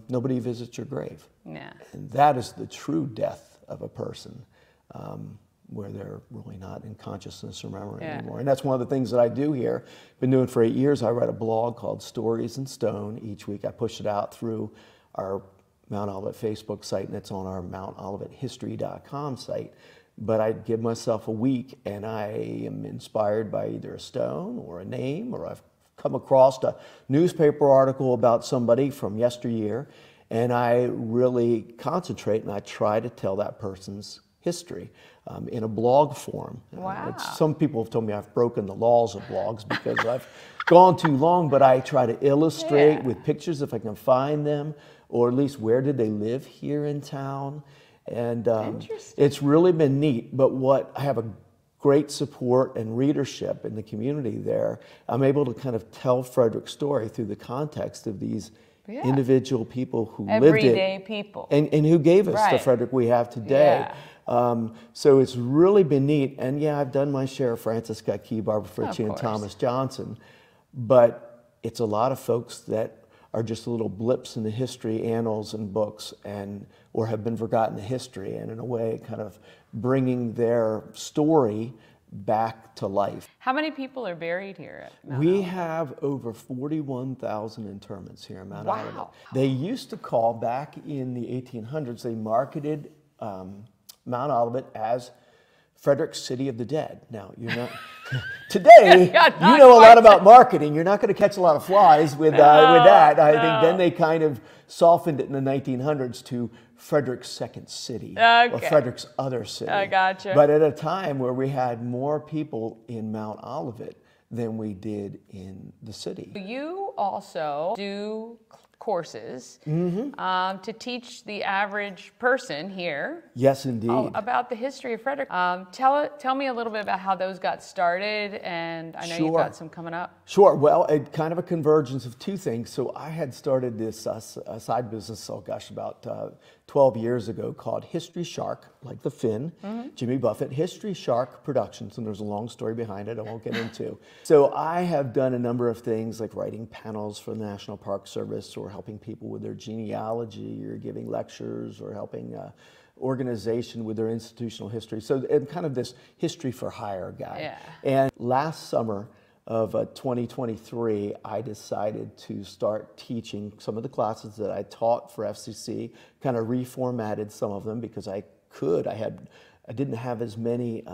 Nobody visits your grave. Yeah. And that is the true death of a person, where they're really not in consciousness or memory Yeah. anymore. And that's one of the things that I do here. Been doing for 8 years. I write a blog called Stories in Stone. Each week I push it out through our Mount Olivet Facebook site, and it's on our MountOlivetHistory.com site. But I give myself a week, and I am inspired by either a stone or a name, or I've come across a newspaper article about somebody from yesteryear, and I really concentrate and I try to tell that person's history in a blog form. Wow. Some people have told me I've broken the laws of blogs because I've gone too long, but I try to illustrate with pictures if I can find them, or at least where did they live here in town. And it's really been neat. But what I have a great support and readership in the community there. I'm able to kind of tell Frederick's story through the context of these individual people who lived it. Everyday people. And who gave us the Right. Frederick we have today. So it's really been neat. And yeah, I've done my share of Francis Scott Key, Barbara Fritchie, and course. Thomas Johnson. But it's a lot of folks that are just little blips in the history annals and books, or have been forgotten in history, and in a way kind of bringing their story back to life. How many people are buried here at Mount We Olivet? have over 41,000 interments here in Mount Wow. Olivet. They used to call, back in the 1800s, they marketed Mount Olivet as Frederick's City of the Dead. Now, you're not... Today, you know a lot about marketing. You're not going to catch a lot of flies with that. I think then they kind of softened it in the 1900s to Frederick's Second City, or Frederick's Other City. I gotcha. But at a time where we had more people in Mount Olivet than we did in the city. You also do courses to teach the average person here. Yes, indeed. About the history of Frederick. Tell me a little bit about how those got started, and I know you've got some coming up. Sure. Well, kind of a convergence of two things. So I had started this side business, about 12 years ago, called History Shark, like the fin, Jimmy Buffett, History Shark Productions, and there's a long story behind it I won't get into. So I have done a number of things, like writing panels for the National Park Service, or helping people with their genealogy, or giving lectures, or helping organization with their institutional history. So I'm kind of this history for hire guy. Yeah. And last summer of 2023, I decided to start teaching some of the classes that I taught for FCC, kind of reformatted some of them because I didn't have as many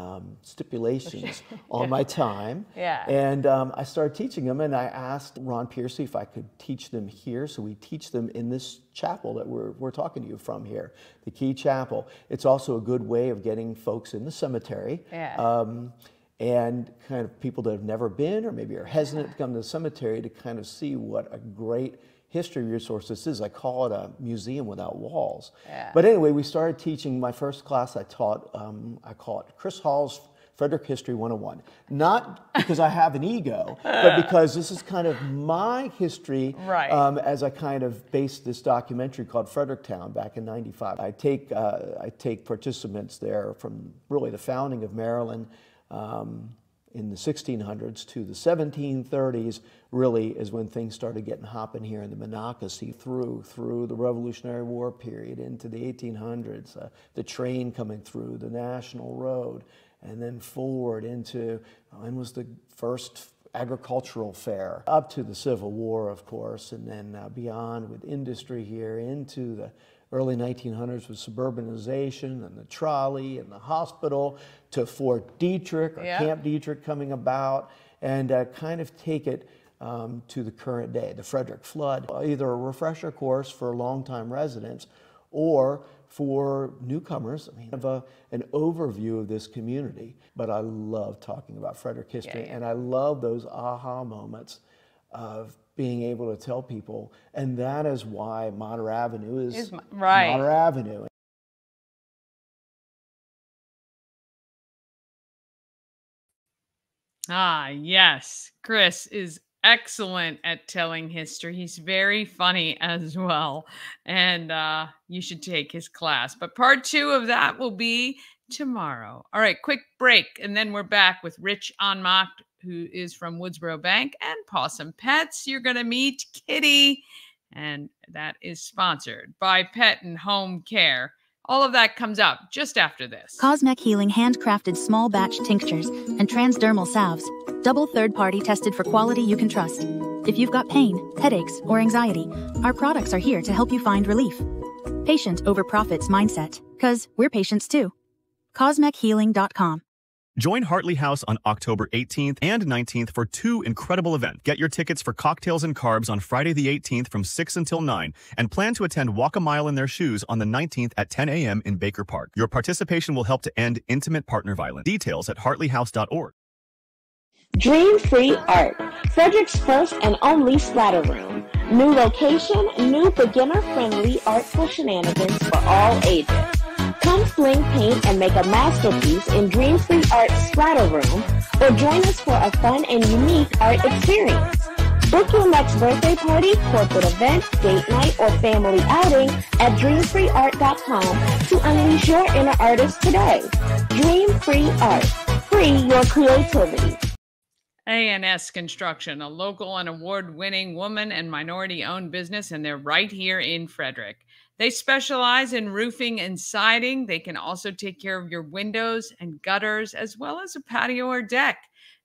stipulations on my time. Yeah. And I started teaching them, and I asked Ron Piercy if I could teach them here. So we teach them in this chapel that we're talking to you from here, the Key Chapel. It's also a good way of getting folks in the cemetery. Yeah. And kind of people that have never been, or maybe are hesitant to come to the cemetery, to kind of see what a great history resource this is. I call it a museum without walls. Yeah. But anyway, we started teaching. My first class I taught, I call it Chris Hall's Frederick History 101. Not because I have an ego, but because this is kind of my history, as I kind of based this documentary called Fredericktown back in '95. I take participants there from really the founding of Maryland, in the 1600s to the 1730s, really is when things started getting hopping here in the Monocacy, through the Revolutionary War period into the 1800s, the train coming through, the National Road, and then forward into, when was the first agricultural fair, up to the Civil War, of course, and then beyond with industry here into the early 1900s with suburbanization and the trolley and the hospital, to Fort Detrick, or Camp Detrick coming about, and kind of take it to the current day, the Frederick Flood, either a refresher course for longtime residents, or for newcomers, I mean, an overview of this community. But I love talking about Frederick history, and I love those aha moments of being able to tell people, and that is why Mater Avenue is Mater Avenue. Ah, yes. Chris is excellent at telling history. He's very funny as well. And you should take his class. But part 2 of that will be tomorrow. All right, quick break. And then we're back with Rich Ohnmacht, who is from Woodsboro Bank, and Possum Pets. You're going to meet Kitty. And that is sponsored by Pet and Home Care. All of that comes up just after this. Cosmec Healing handcrafted small batch tinctures and transdermal salves. Double third-party tested for quality you can trust. If you've got pain, headaches, or anxiety, our products are here to help you find relief. Patient over profits mindset, 'cause we're patients too. CosmecHealing.com. Join Hartley House on October 18th and 19th for 2 incredible events. Get your tickets for Cocktails and Carbs on Friday the 18th from 6 until 9, and plan to attend Walk a Mile in Their Shoes on the 19th at 10 a.m. in Baker Park. Your participation will help to end intimate partner violence. Details at hartleyhouse.org. Dream Free Art, Frederick's first and only splatter room. New location, new beginner-friendly artful shenanigans for all ages. Come fling paint and make a masterpiece in Dream Free Art Splatter Room, or join us for a fun and unique art experience. Book your next birthday party, corporate event, date night, or family outing at dreamfreeart.com to unleash your inner artist today. Dream Free Art. Free your creativity. A&S Construction, a local and award-winning woman and minority-owned business, and they're right here in Frederick. They specialize in roofing and siding. They can also take care of your windows and gutters, as well as a patio or deck.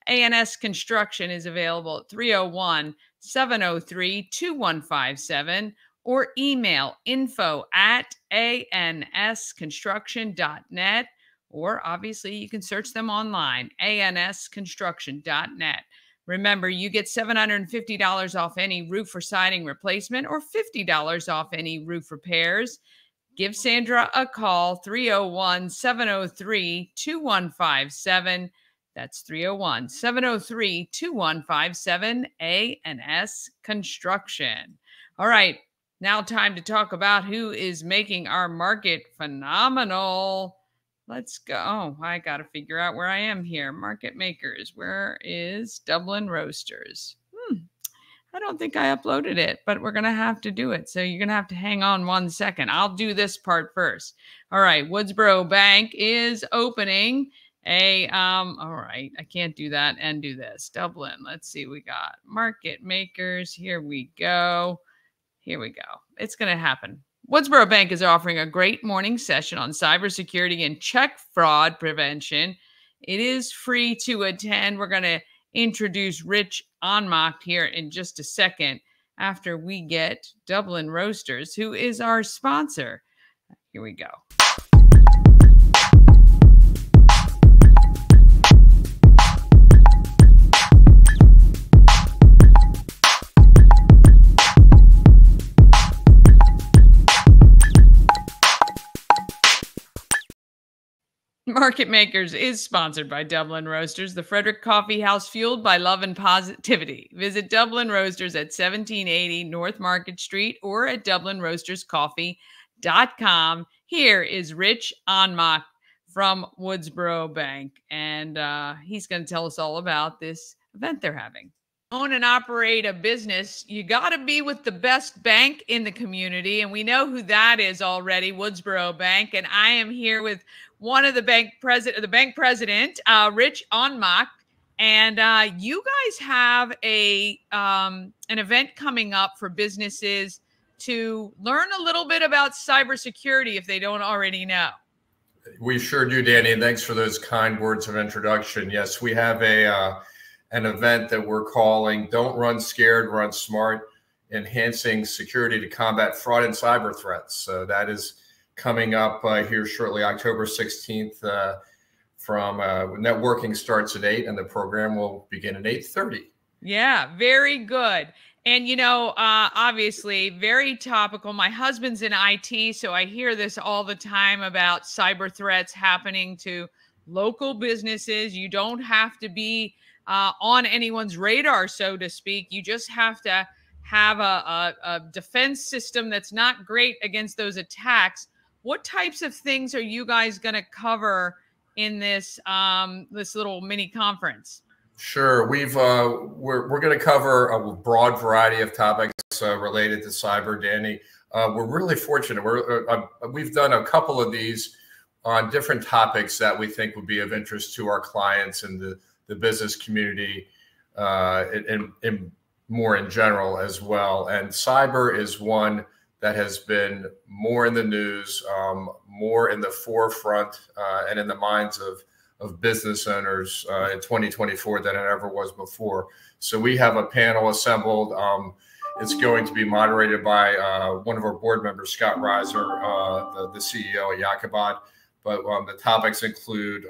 A&S Construction is available at 301-703-2157 or email info@ansconstruction.net, or obviously you can search them online, ansconstruction.net. Remember, you get $750 off any roof or siding replacement, or $50 off any roof repairs. Give Sandra a call, 301-703-2157. That's 301-703-2157, A&S Construction. All right, now time to talk about who is making our market phenomenal. Let's go. Oh, I got to figure out where I am here. Market makers. Where is Dublin Roasters? I don't think I uploaded it, but we're going to have to do it. So you're going to have to hang on 1 second. I'll do this part first. All right. Woodsboro Bank is opening a, all right. I can't do that and do this. Dublin. Let's see. We got market makers. Here we go. Here we go. It's going to happen. Woodsboro Bank is offering a great morning session on cybersecurity and check fraud prevention. It is free to attend. We're going to introduce Rich Ohnmacht here in just a second after we get Dublin Roasters, who is our sponsor. Here we go. Market Makers is sponsored by Dublin Roasters, the Frederick Coffee House fueled by love and positivity. Visit Dublin Roasters at 1780 North Market Street or at DublinRoastersCoffee.com. Here is Rich Ohnmacht from Woodsboro Bank, and he's going to tell us all about this event they're having. Own and operate a business, you got to be with the best bank in the community, and we know who that is already, Woodsboro Bank. And I am here with one of the bank president, Rich Ohnmacht, and you guys have an event coming up for businesses to learn a little bit about cybersecurity if they don't already know. We sure do, Dani. Thanks for those kind words of introduction. Yes, we have an event that we're calling Don't Run Scared, Run Smart, Enhancing Security to Combat Fraud and Cyber Threats. So that is coming up here shortly, October 16th. From networking starts at 8, and the program will begin at 8:30. Yeah, very good. And, you know, obviously very topical. My husband's in IT, so I hear this all the time about cyber threats happening to local businesses. You don't have to be on anyone's radar, so to speak. You just have to have a defense system that's not great against those attacks. What types of things are you guys going to cover in this this little mini conference? Sure. We're going to cover a broad variety of topics related to cyber, Dani. We're really fortunate. We've done a couple of these on different topics that we think would be of interest to our clients and the business community and more in general as well. And cyber is one that has been more in the news, more in the forefront and in the minds of business owners in 2024 than it ever was before. So we have a panel assembled. It's going to be moderated by one of our board members, Scott Reiser, the CEO at Jacobot. But the topics include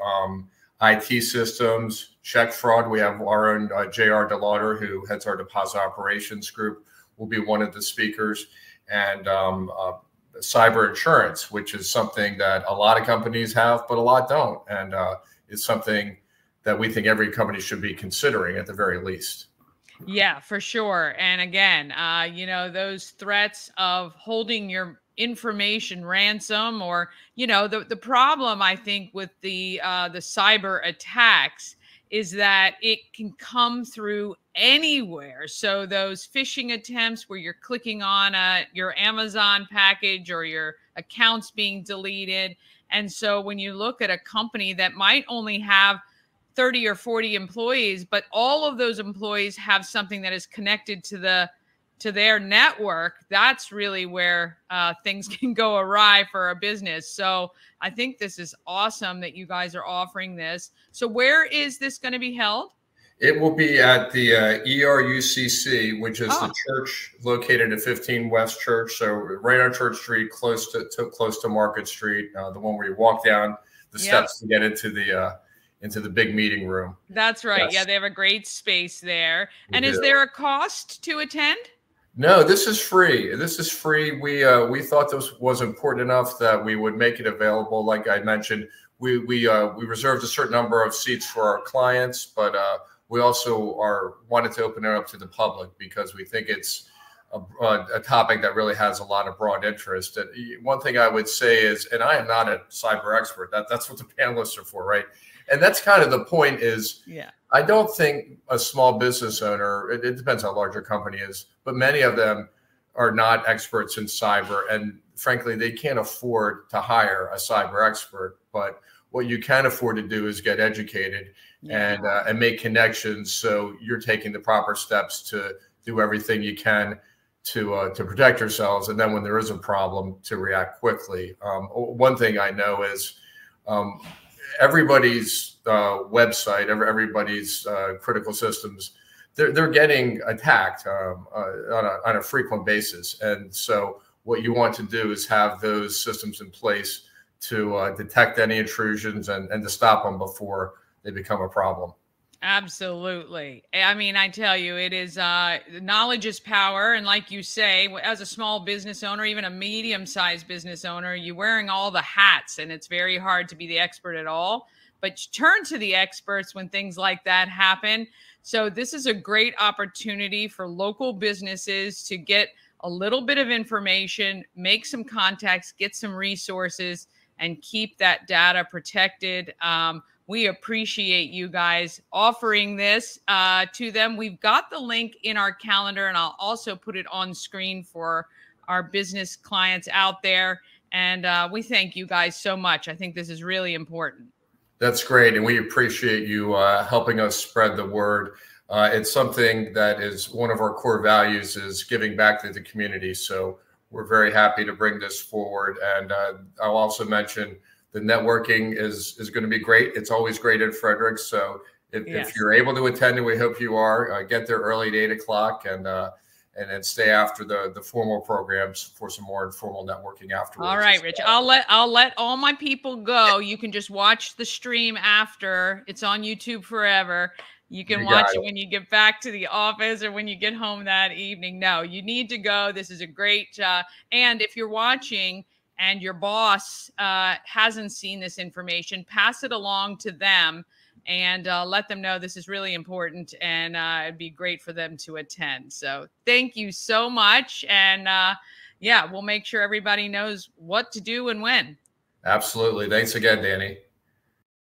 IT systems, check fraud. We have our own J.R. DeLauder, who heads our deposit operations group, will be one of the speakers. And cyber insurance, which is something that a lot of companies have, but a lot don't. And it's something that we think every company should be considering at the very least. Yeah, for sure. And again, you know, those threats of holding your information ransom, or, you know, the problem I think with the cyber attacks is that it can come through anywhere. So those phishing attempts where you're clicking on your Amazon package or your accounts being deleted. And so when you look at a company that might only have 30 or 40 employees, but all of those employees have something that is connected to their network, that's really where things can go awry for a business. So I think this is awesome that you guys are offering this. So where is this going to be held? It will be at the ERUCC, which is the church located at 15 West Church. So right on Church Street, close to Market Street, the one where you walk down the steps to get into the big meeting room. That's right. Yes. Yeah, they have a great space there. And is there a cost to attend? No, this is free. This is free. We thought this was important enough that we would make it available. Like I mentioned, we reserved a certain number of seats for our clients, but we also wanted to open it up to the public because we think it's a topic that really has a lot of broad interest. And one thing I would say is, and I am not a cyber expert, that's what the panelists are for, right? And that's kind of the point is, I don't think a small business owner, it depends how large your company is, but many of them are not experts in cyber. And frankly, they can't afford to hire a cyber expert. But what you can afford to do is get educated and make connections. So you're taking the proper steps to do everything you can to protect yourselves. And then when there is a problem, to react quickly. One thing I know is everybody's website, everybody's critical systems, they're getting attacked on a frequent basis. And so what you want to do is have those systems in place to detect any intrusions and to stop them before they become a problem. Absolutely. I mean, I tell you, it is knowledge is power. And like you say, as a small business owner, even a medium-sized business owner, you're wearing all the hats and it's very hard to be the expert at all. But you turn to the experts when things like that happen. So this is a great opportunity for local businesses to get a little bit of information, make some contacts, get some resources, and keep that data protected. We appreciate you guys offering this to them. We've got the link in our calendar, and I'll also put it on screen for our business clients out there. And we thank you guys so much. I think this is really important. That's great. And we appreciate you helping us spread the word. It's something that is one of our core values, is giving back to the community. So we're very happy to bring this forward. And I'll also mention the networking is going to be great. It's always great at Frederick. So if you're able to attend, and we hope you are, get there early at 8 o'clock and then stay after the formal programs for some more informal networking afterwards. All right, Rich. I'll let all my people go. You can just watch the stream after. It's on YouTube forever. You can watch it when you get back to the office or when you get home that evening. No, you need to go. This is a great and if you're watching and your boss hasn't seen this information, pass it along to them and let them know this is really important, and it'd be great for them to attend. So thank you so much. And yeah, we'll make sure everybody knows what to do and when. Absolutely. Thanks again, Dani.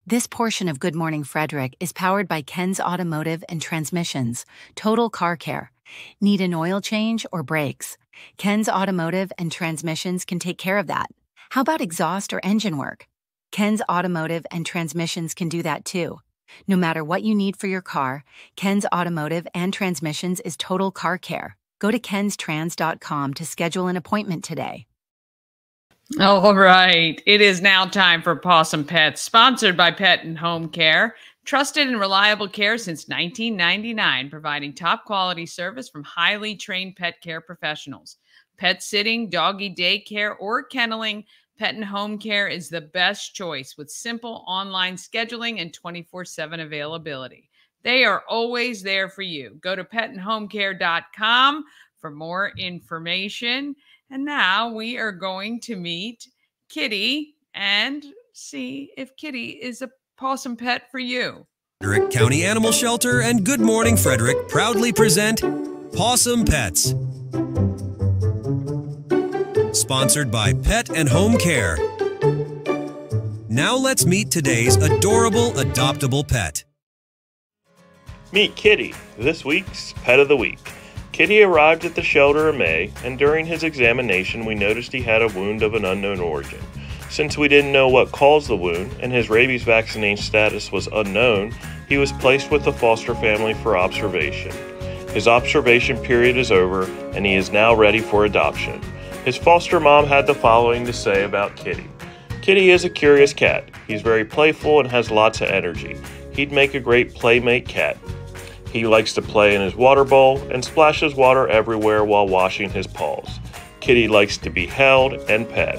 This portion of Good Morning Frederick is powered by Ken's Automotive and Transmissions, Total Car Care. Need an oil change or brakes? Ken's Automotive and Transmissions can take care of that. How about exhaust or engine work? Ken's Automotive and Transmissions can do that too. No matter what you need for your car, Ken's Automotive and Transmissions is Total Car Care. Go to kenstrans.com to schedule an appointment today. All right. It is now time for Possum Pets, sponsored by Pet and Home Care. Trusted and reliable care since 1999, providing top quality service from highly trained pet care professionals. Pet sitting, doggy daycare, or kenneling, Pet and Home Care is the best choice with simple online scheduling and 24/7 availability. They are always there for you. Go to petandhomecare.com for more information. And now we are going to meet Kitty and see if Kitty is a possum pet for you. Frederick County Animal Shelter and Good Morning Frederick proudly present Possum Pets. Sponsored by Pet and Home Care. Now let's meet today's adorable adoptable pet. Meet Kitty, this week's Pet of the Week. Kitty arrived at the shelter in May, and during his examination we noticed he had a wound of an unknown origin. Since we didn't know what caused the wound and his rabies vaccination status was unknown, he was placed with the foster family for observation. His observation period is over, and he is now ready for adoption. His foster mom had the following to say about Kitty. Kitty is a curious cat. He's very playful and has lots of energy. He'd make a great playmate cat. He likes to play in his water bowl and splashes water everywhere while washing his paws. Kitty likes to be held and pet.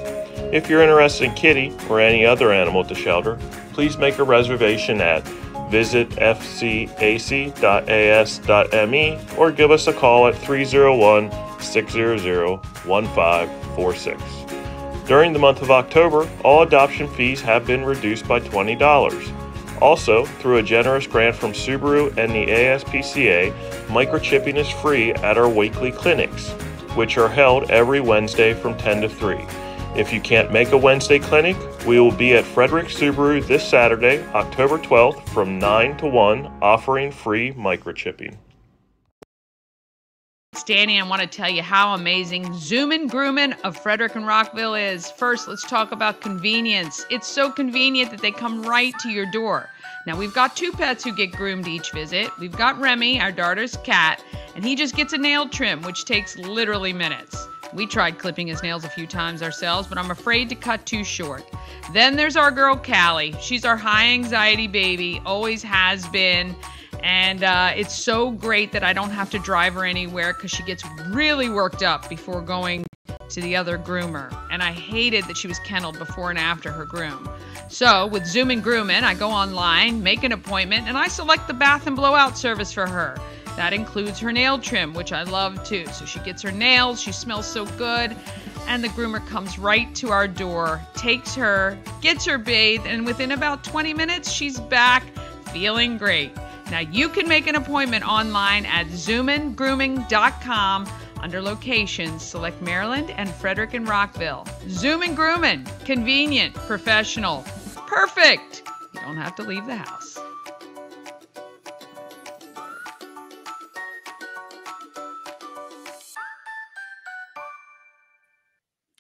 If you're interested in Kitty or any other animal at the shelter, please make a reservation at visitfcac.as.me or give us a call at 301-600-1546. During the month of October, all adoption fees have been reduced by $20. Also, through a generous grant from Subaru and the ASPCA, microchipping is free at our weekly clinics, which are held every Wednesday from 10 to 3. If you can't make a Wednesday clinic, we will be at Frederick Subaru this Saturday, October 12th from 9 to 1, offering free microchipping. It's Dani. I want to tell you how amazing Zoomin' Groomin' of Frederick and Rockville is. First, let's talk about convenience. It's so convenient that they come right to your door. Now, we've got 2 pets who get groomed each visit. We've got Remy, our daughter's cat, and he just gets a nail trim, which takes literally minutes. We tried clipping his nails a few times ourselves, but I'm afraid to cut too short. Then there's our girl, Callie. She's our high anxiety baby, always has been. And it's so great that I don't have to drive her anywhere because she gets really worked up before going to the other groomer. And I hated that she was kenneled before and after her groom. So with Zoomin' Groomin', I go online, make an appointment, and I select the bath and blowout service for her. That includes her nail trim, which I love too. So she gets her nails, she smells so good, and the groomer comes right to our door, takes her, gets her bathed, and within about 20 minutes, she's back feeling great. Now you can make an appointment online at zoomingrooming.com. Under locations, select Maryland and Frederick and Rockville. Zoomin' Groomin', convenient, professional, perfect. You don't have to leave the house.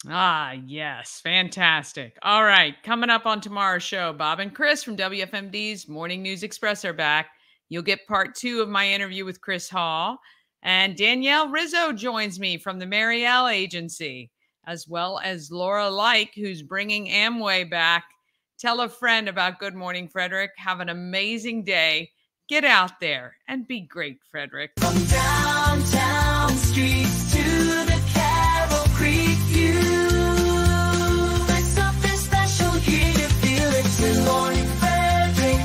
Ah, yes. Fantastic. All right. Coming up on tomorrow's show, Bob and Chris from WFMD's Morning News Express are back. You'll get part 2 of my interview with Chris Haugh. And Danielle Rizzo joins me from the Marielle Agency, as well as Laura Like, who's bringing Amway back. Tell a friend about Good Morning Frederick. Have an amazing day. Get out there and be great, Frederick. From downtown streets to the Carroll Creek view. There's something special here, you feel it. Good morning, Frederick.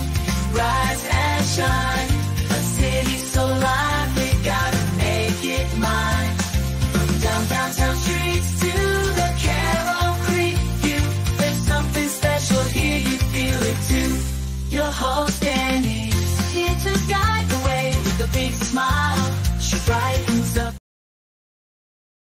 Rise and shine. A city so lively, gotta make it mine. From downtown streets to the Carroll Creek view. There's something special here, you feel it too. Your whole day